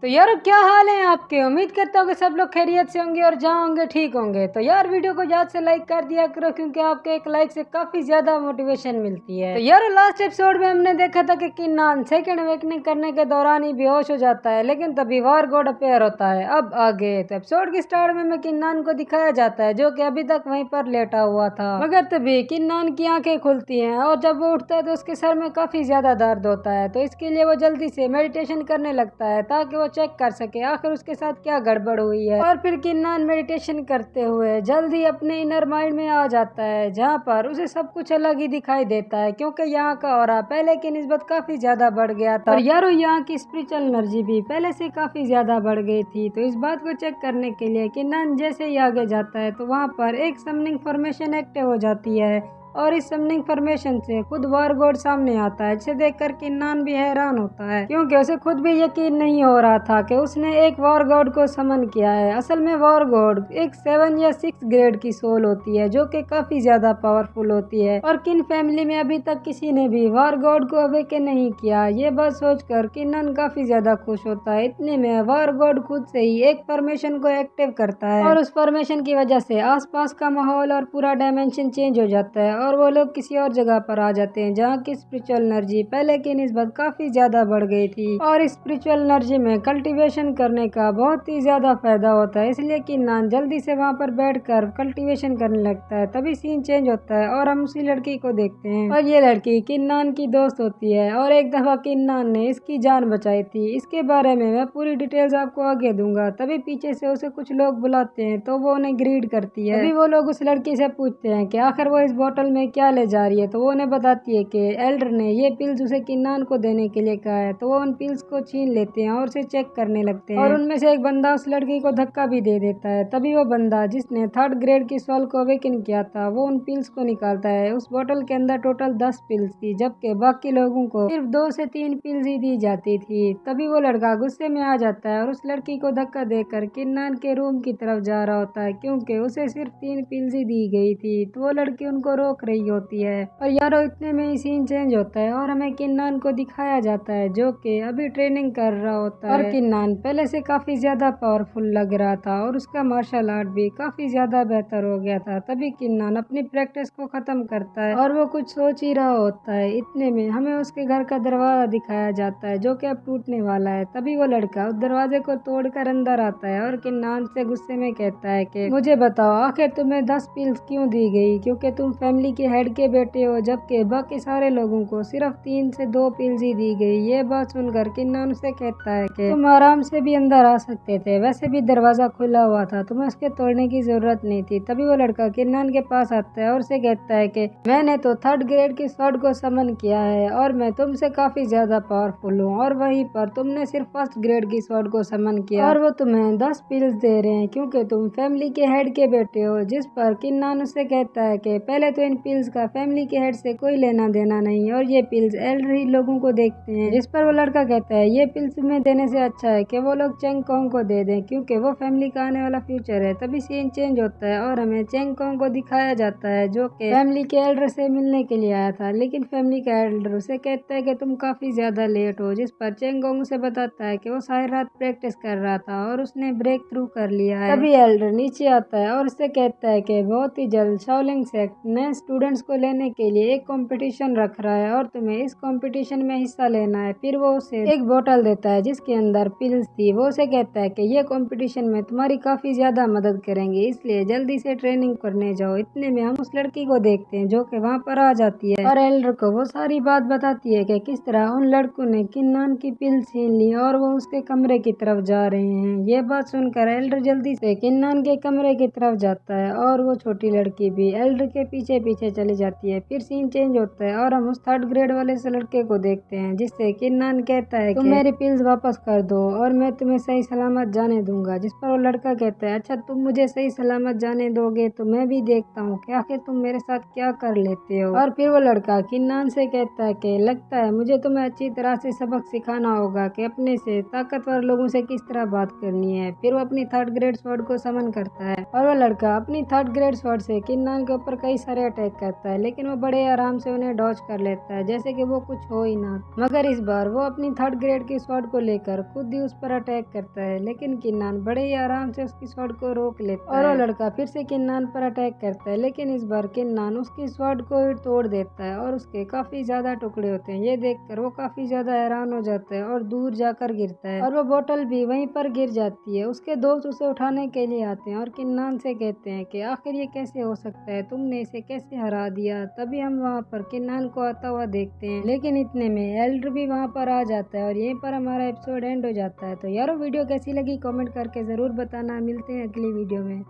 तो यार क्या हाल है आपके। उम्मीद करता हूँ कि सब लोग खैरियत से होंगे और जहाँ होंगे ठीक होंगे। तो यार वीडियो को याद से लाइक कर दिया करो, क्योंकि आपके एक लाइक से काफी ज्यादा मोटिवेशन मिलती है। तो यार लास्ट एपिसोड में हमने देखा था कि किन्नान सेकंड अवेकनिंग करने के दौरान ही बेहोश हो जाता है, लेकिन तभी वॉर गॉड अपेयर होता है। अब आगे तो एपिसोड के स्टार्ट में किन्नान को दिखाया जाता है, जो कि अभी तक वहीं पर लेटा हुआ था, मगर तभी किन्नान की आंखें खुलती हैं और जब वो उठता है तो उसके सर में काफी ज्यादा दर्द होता है। तो इसके लिए वो जल्दी से मेडिटेशन करने लगता है ताकि वो चेक कर सके आखिर उसके साथ क्या गड़बड़ हुई है। और फिर किन्नान मेडिटेशन करते हुए जल्दी अपने इनर माइंड में आ जाता है, जहाँ पर उसे सब कुछ अलग ही दिखाई देता है, क्योंकि यहाँ का ऑरा पहले की निस्बत काफी ज्यादा बढ़ गया था और यारो यहाँ की स्पिरिचुअल एनर्जी भी पहले से काफी ज्यादा बढ़ गई थी। तो इस बात को चेक करने के लिए किन्नान जैसे ही आगे जाता है तो वहाँ पर एक समनिंग फॉर्मेशन एक्टिव हो जाती है और इस समनिंग फॉर्मेशन से खुद वॉर गॉड सामने आता है, जिसे देखकर किन्नान भी हैरान होता है, क्योंकि उसे खुद भी यकीन नहीं हो रहा था कि उसने एक वॉर गॉड को समन किया है। असल में वॉर गॉड एक 7 या 6 ग्रेड की सोल होती है, जो कि काफी ज्यादा पावरफुल होती है और किन फैमिली में अभी तक किसी ने भी वॉर गॉड को अवेकन नहीं किया। ये बात सोचकर किन्नान काफी ज्यादा खुश होता है। इतने में वॉर गॉड खुद से ही एक फॉर्मेशन को एक्टिव करता है और उस फॉर्मेशन की वजह से आसपास का माहौल और पूरा डायमेंशन चेंज हो जाता है और वो लोग किसी और जगह पर आ जाते हैं, जहाँ की स्पिरिचुअल एनर्जी पहले की निस्बत काफी ज्यादा बढ़ गई थी और इस स्पिरिचुअल एनर्जी में कल्टीवेशन करने का बहुत ही ज्यादा फायदा होता है। इसलिए किन्नान जल्दी से वहाँ पर बैठकर कल्टीवेशन करने लगता है। तभी सीन चेंज होता है और हम उसी लड़की को देखते हैं और ये लड़की किन्नान की दोस्त होती है और एक दफा किन्नान ने इसकी जान बचाई थी। इसके बारे में मैं पूरी डिटेल्स आपको आगे दूंगा। तभी पीछे से उसे कुछ लोग बुलाते हैं तो वो उन्हें ग्रीड करती है। तभी वो लोग उस लड़की से पूछते हैं कि आखिर वो इस बोतल में क्या ले जा रही है। तो वो उन्हें बताती है कि एल्डर ने ये पिल्स उसे किन्नान को देने के लिए कहा है। तो वो उन पिल्स को छीन लेते हैं और उसे चेक करने लगते हैं और उनमें से एक बंदा उस लड़की को धक्का भी दे देता है। तभी वो बंदा जिसने 3rd ग्रेड की सोल को अवेकन किया था वो उन पिल्स को निकालता है। उस बोतल के अंदर टोटल 10 पिल्स थी, जबकि बाकी लोगों को सिर्फ 2 से 3 पिल्स ही दी जाती थी। तभी वो लड़का गुस्से में आ जाता है और उस लड़की को धक्का देकर किन्नान के रूम की तरफ जा रहा होता है, क्योंकि उसे सिर्फ 3 पिल्स ही दी गई थी। तो वो लड़की उनको रोक रही होती है और यारो इतने में ही सीन चेंज होता है और हमें किन्नान को दिखाया जाता है, जो कि अभी ट्रेनिंग कर रहा होता है और किन्नान पहले से काफी ज्यादा पावरफुल लग रहा था और उसका मार्शल आर्ट भी काफी ज्यादा बेहतर हो गया था। तभी किन्नान अपनी प्रैक्टिस को खत्म करता है और वो कुछ सोच ही रहा होता है। इतने में हमें उसके घर का दरवाजा दिखाया जाता है, जो कि अब टूटने वाला है। तभी वो लड़का उस दरवाजे को तोड़कर अंदर आता है और किन्नान से गुस्से में कहता है कि मुझे बताओ आखिर तुम्हें 10 पिल्स क्यों दी गई, क्योंकि तुम फैमिली के हेड के बेटे हो, जबकि बाकी सारे लोगों को सिर्फ 3 से 2 पिल्स ही दी गई। ये बात सुनकर किन्नान उसे कहता है कि तुम आराम से भी अंदर आ सकते थे, वैसे भी दरवाजा खुला हुआ था, तुम्हें उसके तोड़ने की जरूरत नहीं थी। तभी वो लड़का किन्नान के पास आता है और उसे कहता है कि मैंने तो 3rd ग्रेड की स्वॉर्ड को समन किया है और मैं तुमसे काफी ज्यादा पावरफुल हूँ, और वहीं पर तुमने सिर्फ 1st ग्रेड की स्वॉर्ड को समन किया और वो तुम्हें 10 पिल्स दे रहे हैं क्योंकि तुम फैमिली के हेड के बेटे हो। जिस पर किन्नान उसे कहता है कि पहले तो इन पिल्स का फैमिली के हेड से कोई लेना देना नहीं और ये पिल्स एल्डरली लोगों को देखते हैं। जिस पर वो लड़का कहता है ये पिल्स में देने से अच्छा है कि वो लोग चेंग कोंग को दे दें, क्योंकि वो फैमिली का आने वाला फ्यूचर है। तभी सीन चेंज होता है और हमें चेंग कोंग को दिखाया जाता है, जो कि फैमिली के एल्डर से मिलने के लिए आया था, लेकिन फैमिली का एल्डर उसे कहता है कि तुम काफी ज्यादा लेट हो। जिस पर चेंग कोंग उसे बताता है कि वो सारी रात प्रैक्टिस कर रहा था और उसने ब्रेक थ्रू कर लिया है। तभी एल्डर नीचे आता है और उससे कहता है कि बहुत ही जल्द शाओलिंग सेक्ट नए स्टूडेंट्स को लेने के लिए एक कंपटीशन रख रहा है और तुम्हें इस कंपटीशन में हिस्सा लेना है। फिर वो उसे एक बोतल देता है जिसके अंदर पिल्स थी। वो उसे कहता है कि ये कंपटीशन में तुम्हारी काफी ज्यादा मदद करेंगे, इसलिए जल्दी से ट्रेनिंग करने जाओ। इतने में हम उस लड़की को देखते हैं जो कि वहाँ पर आ जाती है और एल्डर को वो सारी बात बताती है कि किस तरह उन लड़कों ने किन्नान की पिल्स छीन ली और वो उसके कमरे की तरफ जा रहे हैं। ये बात सुनकर एल्डर जल्दी से किन्नान के कमरे की तरफ जाता है और वो छोटी लड़की भी एल्डर के पीछे पीछे चली जाती है। फिर सीन चेंज होता है और हम उस 3rd ग्रेड वाले से लड़के को देखते हैं, जिससे किन्नान कहता है तुम मेरी पिल्स वापस कर दो और मैं तुम्हें सही सलामत जाने दूंगा। जिस पर वो लड़का कहता है अच्छा तुम मुझे सही सलामत जाने दोगे तो मैं भी देखता हूँ कि आखिर तुम मेरे साथ क्या कर लेते हो। और फिर वो लड़का किन्नान से कहता है कि लगता है मुझे तुम्हें अच्छी तरह से सबक सिखाना होगा कि अपने से ताकतवर लोगों से किस तरह बात करनी है। फिर वो अपनी 3rd ग्रेड स्वॉर्ड को समन करता है और वो लड़का अपनी 3rd ग्रेड स्वॉर्ड से किन्नान के ऊपर कई सारे अटैक करता है, लेकिन वो बड़े आराम से उन्हें डॉज कर लेता है जैसे कि वो कुछ हो ही ना। मगर इस बार वो अपनी 3rd ग्रेड की स्वॉर्ड को लेकर खुद ही उस पर अटैक करता है, लेकिन किन्नान बड़े ही आराम से उसकी स्वॉर्ड को रोक लेता है और वो लड़का फिर से किन्नान पर अटैक करता है, लेकिन इस बार किन्नान उसकी स्वॉर्ड को ही तोड़ देता है और उसके काफी ज्यादा टुकड़े होते हैं। ये देखकर वो काफी ज्यादा हैरान हो जाता है और दूर जाकर गिरता है और वो बोतल भी वहीं पर गिर जाती है। उसके दोस्त उसे उठाने के लिए आते हैं और किन्नान से कहते हैं कि आखिर ये कैसे हो सकता है, तुमने इसे कैसे हरा दिया। तभी हम वहाँ पर किन्नान को आता हुआ देखते हैं, लेकिन इतने में एल्डर भी वहाँ पर आ जाता है और यहीं पर हमारा एपिसोड एंड हो जाता है। तो यारो वीडियो कैसी लगी कमेंट करके जरूर बताना। मिलते हैं अगली वीडियो में।